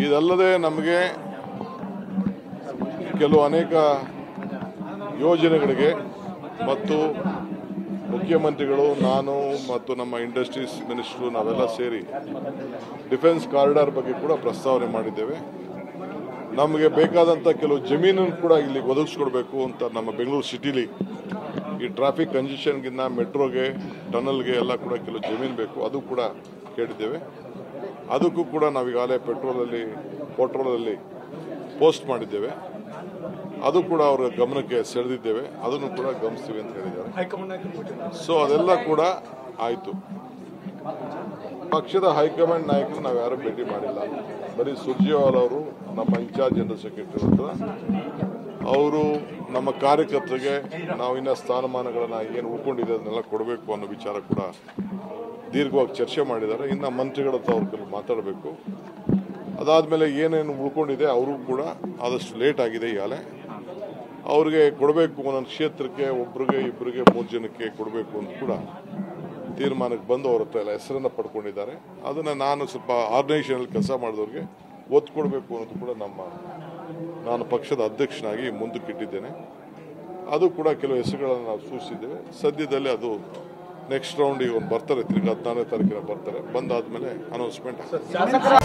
ಇದಲ್ಲದೆ ನಮಗೆ ಕೆಲವು ಅನೇಕ ಯೋಜನೆಗಳಿಗೆ ಮತ್ತು ಮುಖ್ಯಮಂತ್ರಿಗಳು ನಾನು ಮತ್ತು ನಮ್ಮ ಇಂಡಸ್ಟ್ರೀಸ್ ಮಿನಿಸ್ಟ್ರು ನಾವೆಲ್ಲ ಸೇರಿ ಡಿಫೆನ್ಸ್ ಕಾರಿಡಾರ್ ಬಗ್ಗೆ ಕೂಡ ಪ್ರಸ್ತಾವನೆ ಮಾಡಿದ್ದೇವೆ. ನಮಗೆ ಬೇಕಾದಂಥ ಕೆಲವು ಜಮೀನನ್ನು ಕೂಡ ಇಲ್ಲಿ ಒದಗಿಸ್ಕೊಡ್ಬೇಕು ಅಂತ ನಮ್ಮ ಬೆಂಗಳೂರು ಸಿಟಿಲಿ ಈ ಟ್ರಾಫಿಕ್ ಕಂಜೆಷನ್ಗಿನ್ನ ಮೆಟ್ರೋಗೆ ಟನಲ್ಗೆ ಎಲ್ಲ ಕೂಡ ಕೆಲವು ಜಮೀನು ಬೇಕು, ಅದು ಕೂಡ ಕೇಳಿದ್ದೇವೆ. ಅದಕ್ಕೂ ಕೂಡ ನಾವೀಗಾಗಲೇ ಪೋರ್ಟಲಲ್ಲಿ ಪೋಸ್ಟ್ ಮಾಡಿದ್ದೇವೆ. ಅದು ಕೂಡ ಅವರ ಗಮನಕ್ಕೆ ಸೆಳೆದಿದ್ದೇವೆ, ಅದನ್ನು ಕೂಡ ಗಮನಿಸ್ತೀವಿ ಅಂತ ಹೇಳಿದ್ದಾರೆ. ಸೊ ಅದೆಲ್ಲ ಕೂಡ ಆಯಿತು. ಪಕ್ಷದ ಹೈಕಮಾಂಡ್ ನಾಯಕರು ನಾವು ಯಾರೂ ಭೇಟಿ ಮಾಡಿಲ್ಲ. ಬರೀ ಸುರ್ಜೇವಾಲಾ ಅವರು ನಮ್ಮ ಇನ್ಚಾರ್ಜ್ ಜನರಲ್ ಸೆಕ್ರೆಟರಿ ಹತ್ರ ಅವರು ನಮ್ಮ ಕಾರ್ಯಕರ್ತರಿಗೆ ನಾವು ಇನ್ನ ಸ್ಥಾನಮಾನಗಳನ್ನ ಏನು ಉಳ್ಕೊಂಡಿದೆ ಅದನ್ನೆಲ್ಲ ಕೊಡಬೇಕು ಅನ್ನೋ ವಿಚಾರ ಕೂಡ ದೀರ್ಘವಾಗಿ ಚರ್ಚೆ ಮಾಡಿದ್ದಾರೆ. ಇನ್ನು ಮಂತ್ರಿಗಳ ಹತ್ರ ಅವ್ರ ಕೆಲವು ಮಾತಾಡಬೇಕು. ಅದಾದಮೇಲೆ ಏನೇನು ಉಳ್ಕೊಂಡಿದೆ ಅವರು ಕೂಡ ಆದಷ್ಟು ಲೇಟ್ ಆಗಿದೆ ಈಗಾಗಲೇ ಅವ್ರಿಗೆ ಕೊಡಬೇಕು. ಒಂದೊಂದು ಕ್ಷೇತ್ರಕ್ಕೆ ಒಬ್ಬರಿಗೆ ಇಬ್ಬರಿಗೆ 3 ಜನಕ್ಕೆ ಕೊಡಬೇಕು ಅಂತ ಕೂಡ ತೀರ್ಮಾನಕ್ಕೆ ಬಂದು ಅವ್ರ ಹತ್ರ ಎಲ್ಲ ಹೆಸರನ್ನು ಪಡ್ಕೊಂಡಿದ್ದಾರೆ. ಅದನ್ನು ನಾನು ಸ್ವಲ್ಪ ಆರ್ಗನೈಸೇಷನಲ್ಲಿ ಕೆಲಸ ಮಾಡಿದವ್ರಿಗೆ ಒತ್ತು ಕೊಡಬೇಕು ಅನ್ನೋದು ಕೂಡ ನಾನು ಪಕ್ಷದ ಅಧ್ಯಕ್ಷನಾಗಿ ಮುಂದಕ್ಕಿಟ್ಟಿದ್ದೇನೆ. ಅದು ಕೂಡ ಕೆಲವು ಹೆಸರುಗಳನ್ನು ನಾವು ಸೂಚಿಸಿದ್ದೇವೆ. ಸದ್ಯದಲ್ಲಿ ಅದು ನೆಕ್ಸ್ಟ್ ರೌಂಡ್ ಈಗ ಒಂದು ಬರ್ತಾರೆ, ತಿರ್ಗಿ 14ನೇ ತಾರೀಕಿನ ಬರ್ತಾರೆ. ಬಂದಾದ್ಮೇಲೆ ಅನೌನ್ಸ್ಮೆಂಟ್ ಆಗ್ತದೆ.